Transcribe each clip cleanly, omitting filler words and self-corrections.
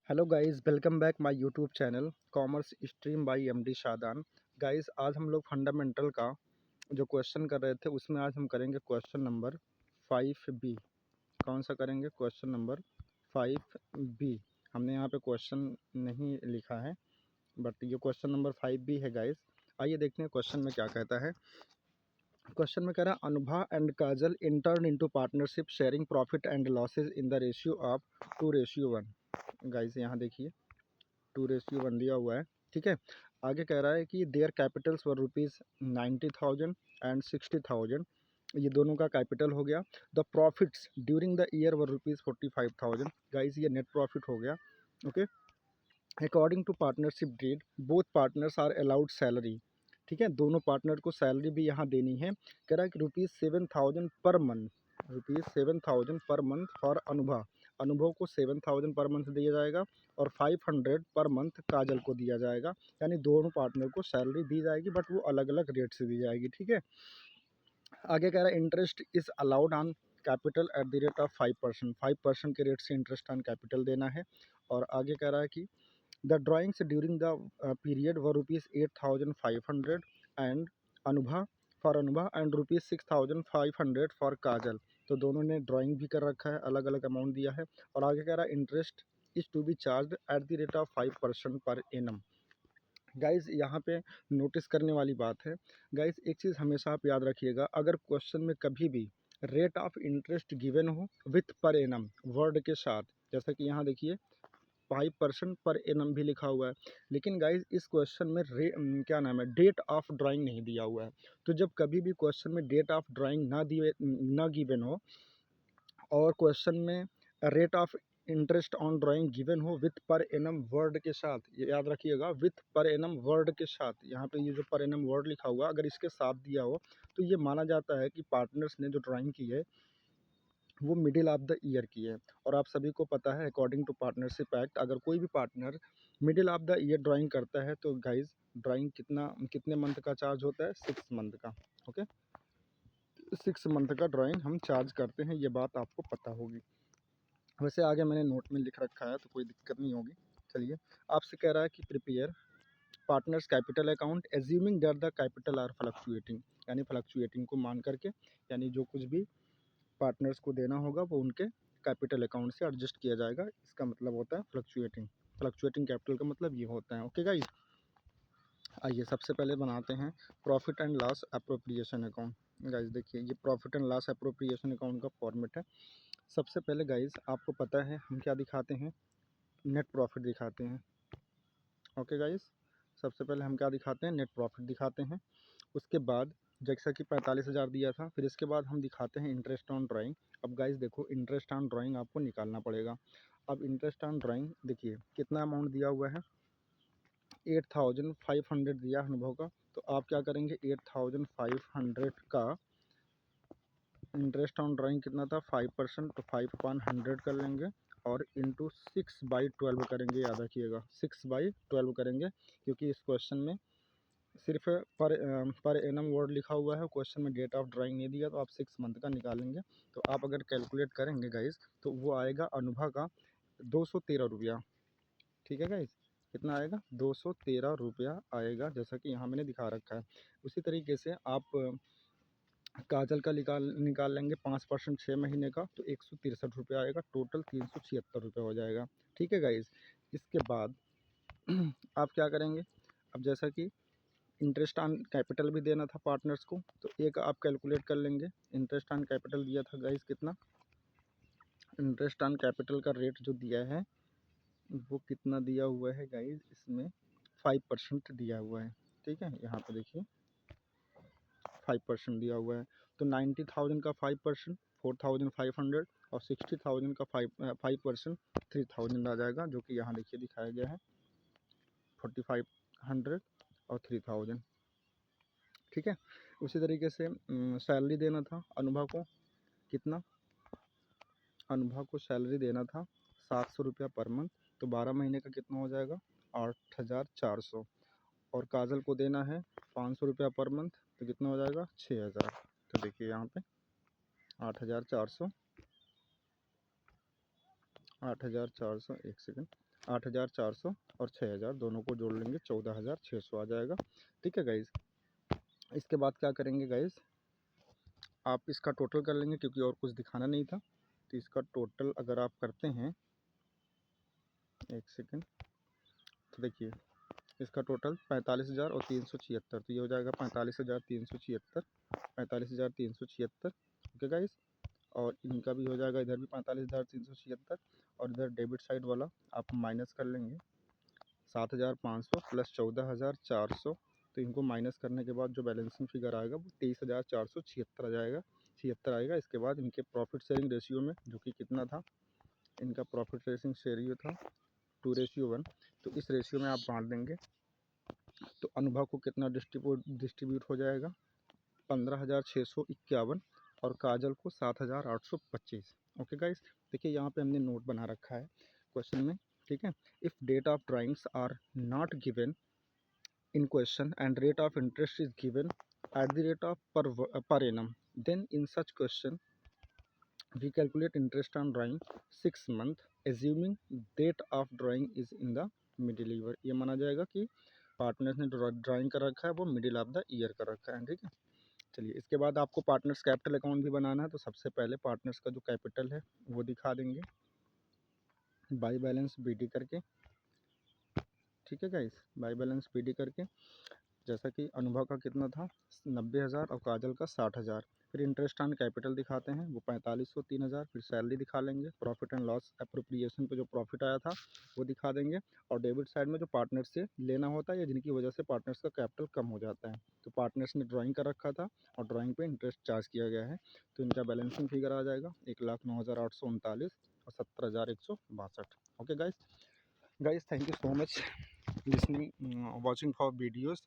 Hello guys, welcome back my YouTube channel commerce stream by MD Shadan. Guys, आज हम लोग fundamental का जो क्वेश्चन कर रहे थे उसमें आज हम करेंगे क्वेश्चन नंबर 5B। कौन सा करेंगे? Question number 5B। हमने यहाँ पे क्वेश्चन नहीं लिखा है, बट ये क्वेश्चन नंबर 5B है गाइस। आइए देखते हैं क्वेश्चन में क्या कहता है। क्वेश्चन में कह रहा है Anubha and Kajal intern into partnership sharing profit and losses in the ratio of 2:1। Guys यहाँ देखिए 2:1 दिया हुआ है। ठीक है, आगे कह रहा है कि देयर कैपिटल्स वर ₹90,000 एंड 60,000। ये दोनों का कैपिटल हो गया। The profits during the year were ₹45,000। Guys ये नेट प्रॉफिट हो गया। Okay, according to partnership deed both partners are allowed salary. ठीक है, दोनों पार्टनर को सैलरी भी यहाँ देनी है। कह रहा है कि ₹7,000 per month, ₹7,000 per month for अनुभव को 7,000 पर मंथ दिया जाएगा और 500 पर मंथ काजल को दिया जाएगा। यानी दोनों पार्टनर को सैलरी दी जाएगी, बट वो अलग अलग रेट से दी जाएगी। ठीक है, आगे कह रहा है interest is allowed on capital eight the rate of 5%। 5% के रेट से इंटरेस्ट ऑन कैपिटल देना है। और आगे कह रहा है कि the drawings during the period were ₹8,500 and Anubha Anubha and ₹6,500 for Kajal. तो दोनों ने ड्राइंग भी कर रखा है, अलग अलग अमाउंट दिया है। और आगे कह रहा है interest is to be charge at the rate of 5% per annum. Guys यहाँ पे नोटिस करने वाली बात है। गाइज़ एक चीज़ हमेशा आप याद रखिएगा, अगर क्वेश्चन में कभी भी रेट ऑफ इंटरेस्ट गिवन हो विथ पर एनम वर्ड के साथ, जैसा कि यहाँ देखिए 5% पर एनम भी लिखा हुआ है, लेकिन गाइज इस क्वेश्चन में क्या नाम है, डेट ऑफ ड्राइंग नहीं दिया हुआ है। तो जब कभी भी क्वेश्चन में डेट ऑफ ड्राइंग ना गिवन हो और क्वेश्चन में rate of interest on drawing given हो विथ पर एनम वर्ड के साथ, ये याद रखिएगा, विथ पर एनम वर्ड के साथ। यहाँ पे ये जो पर एनम वर्ड लिखा हुआ अगर इसके साथ दिया हो तो ये माना जाता है कि पार्टनर्स ने जो ड्राइंग की है वो मिडिल ऑफ द ईयर की है। और आप सभी को पता है अकॉर्डिंग टू पार्टनरशिप एक्ट, अगर कोई भी partner middle of the year drawing करता है तो गाइज ड्राइंग कितने मंथ का चार्ज होता है? 6 मंथ का। ओके, 6 मंथ का ड्राइंग हम चार्ज करते हैं, ये बात आपको पता होगी। वैसे आगे मैंने नोट में लिख रखा है तो कोई दिक्कत नहीं होगी। चलिए, आपसे कह रहा है कि prepare partners capital account assuming that the capital R fluctuating. यानी फ्लक्चुएटिंग को मान करके, यानी जो कुछ भी पार्टनर्स को देना होगा वो उनके कैपिटल अकाउंट से एडजस्ट किया जाएगा। इसका मतलब होता है फ्लक्चुएटिंग। फ्लक्चुएटिंग कैपिटल का मतलब ये होता है। ओके गाइस, आइए सबसे पहले बनाते हैं profit and loss appropriation account. Guys देखिए ये profit and loss appropriation account का फॉर्मेट है। सबसे पहले गाइस आपको पता है हम क्या दिखाते हैं? नेट प्रॉफिट दिखाते हैं। ओके गाइस, सबसे पहले हम क्या दिखाते हैं? नेट प्रॉफिट दिखाते हैं। उसके बाद जैसा कि 45,000 दिया था, फिर इसके बाद हम दिखाते हैं इंटरेस्ट ऑन ड्राइंग। अब गाइस देखो, इंटरेस्ट ऑन ड्राइंग आपको निकालना पड़ेगा। अब इंटरेस्ट ऑन ड्राइंग देखिए कितना अमाउंट दिया हुआ है, 8,500 दिया अनुभव का। तो आप क्या करेंगे, 8,500 का इंटरेस्ट ऑन ड्राइंग कितना था? 5%, तो 5/100 कर लेंगे और इंटू 6/12 करेंगे। याद रखिएगा 6/12 करेंगे, क्योंकि इस क्वेश्चन में सिर्फ पर एनम वर्ड लिखा हुआ है, क्वेश्चन में डेट ऑफ ड्राइंग नहीं दिया, तो आप 6 मंथ का निकालेंगे। तो आप अगर कैलकुलेट करेंगे गाइस तो वो आएगा अनुभा का 213 रुपया। ठीक है गाइस, कितना आएगा? 213 रुपया आएगा, जैसा कि यहाँ मैंने दिखा रखा है। उसी तरीके से आप काजल का निकाल लेंगे 5% 6 महीने का, तो 163 रुपया आएगा। टोटल 376 रुपये हो जाएगा। ठीक है गाइस, इसके बाद आप क्या करेंगे? अब जैसा कि इंटरेस्ट ऑन कैपिटल भी देना था पार्टनर्स को, तो एक आप कैलकुलेट कर लेंगे। इंटरेस्ट ऑन कैपिटल दिया था गाइस कितना? इंटरेस्ट ऑन कैपिटल का रेट जो दिया है वो कितना दिया हुआ है गाइस? इसमें 5% दिया हुआ है। ठीक है, यहाँ पे देखिए 5% दिया हुआ है। तो 90,000 का 5% 4,500 और 60,000 का 5% 3,000 आ जाएगा, जो कि यहाँ देखिए दिखाया गया है 4,500 और 3,000। ठीक है, उसी तरीके से सैलरी देना था अनुभव को। कितना? अनुभव को सैलरी देना था 700 रुपया पर मंथ, तो 12 महीने का कितना हो जाएगा? 8,400। और काजल को देना है 500 रुपया पर मंथ, तो कितना हो जाएगा? 6,000। तो देखिए यहाँ पे 8,400 8,400, एक सेकंड, 8,400 और 6,000 दोनों को जोड़ लेंगे 14,600 आ जाएगा। ठीक है गाइज़। इसके बाद क्या करेंगे गाइज़, आप इसका टोटल कर लेंगे क्योंकि और कुछ दिखाना नहीं था। तो इसका टोटल अगर आप करते हैं, एक सेकेंड, तो देखिए इसका टोटल 45,000 और 376, तो ये हो जाएगा 45,376, 45,376। ओके गाइस, और इनका भी हो जाएगा, इधर भी 45,376, और इधर डेबिट साइड वाला आप माइनस कर लेंगे 7,500 प्लस 14,400, तो इनको माइनस करने के बाद जो बैलेंसिंग फिगर आएगा वो 23,476 आ जाएगा, 76 आएगा। इसके बाद इनके प्रॉफिट शेयरिंग रेशियो में, जो कि कितना था, इनका प्रॉफिट शेयरिंग रेशियो था 2:1, तो इस रेशियो में आप बांट देंगे तो अनुभव को कितना डिस्ट्रीब्यूट हो जाएगा, 15,651, और काजल को 7,825। ओके गाइस, देखिए यहाँ पे हमने नोट बना रखा है क्वेश्चन में। ठीक है, if date of drawings are not given in question and rate of interest is given at the rate of per annum, then in such question we calculate interest on drawing 6 month assuming date of drawing is in the middle year। ये माना जाएगा कि partners ने drawing कर रखा है वो middle of the year कर रखा है। ठीक है, चलिए इसके बाद आपको पार्टनर्स कैपिटल अकाउंट भी बनाना है। तो सबसे पहले पार्टनर्स का जो कैपिटल है वो दिखा देंगे बाई बैलेंस बीडी करके। ठीक है गाइस, बाई बैलेंस बीडी करके, जैसा कि अनुभव का कितना था 90,000 और काजल का 60,000। फिर इंटरेस्ट ऑन कैपिटल दिखाते हैं वो 4500 3,000। फिर सैलरी दिखा लेंगे, प्रॉफिट एंड लॉस अप्रोप्रिएशन पे जो प्रॉफिट आया था वो दिखा देंगे, और डेबिट साइड में जो पार्टनर से लेना होता है या जिनकी वजह से पार्टनर्स का कैपिटल कम हो जाता है, तो पार्टनर्स ने ड्राइंग कर रखा था और ड्राइंग पे इंटरेस्ट चार्ज किया गया है, तो इनका बैलेंसिंग फिगर आ जाएगा 1,09,839 और 17,162। Okay guys thank you so much listening watching for videos.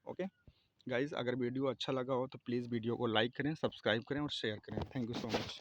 Okay guys, अगर वीडियो अच्छा लगा हो तो प्लीज़ वीडियो को लाइक करें, सब्सक्राइब करें और शेयर करें। Thank you so much.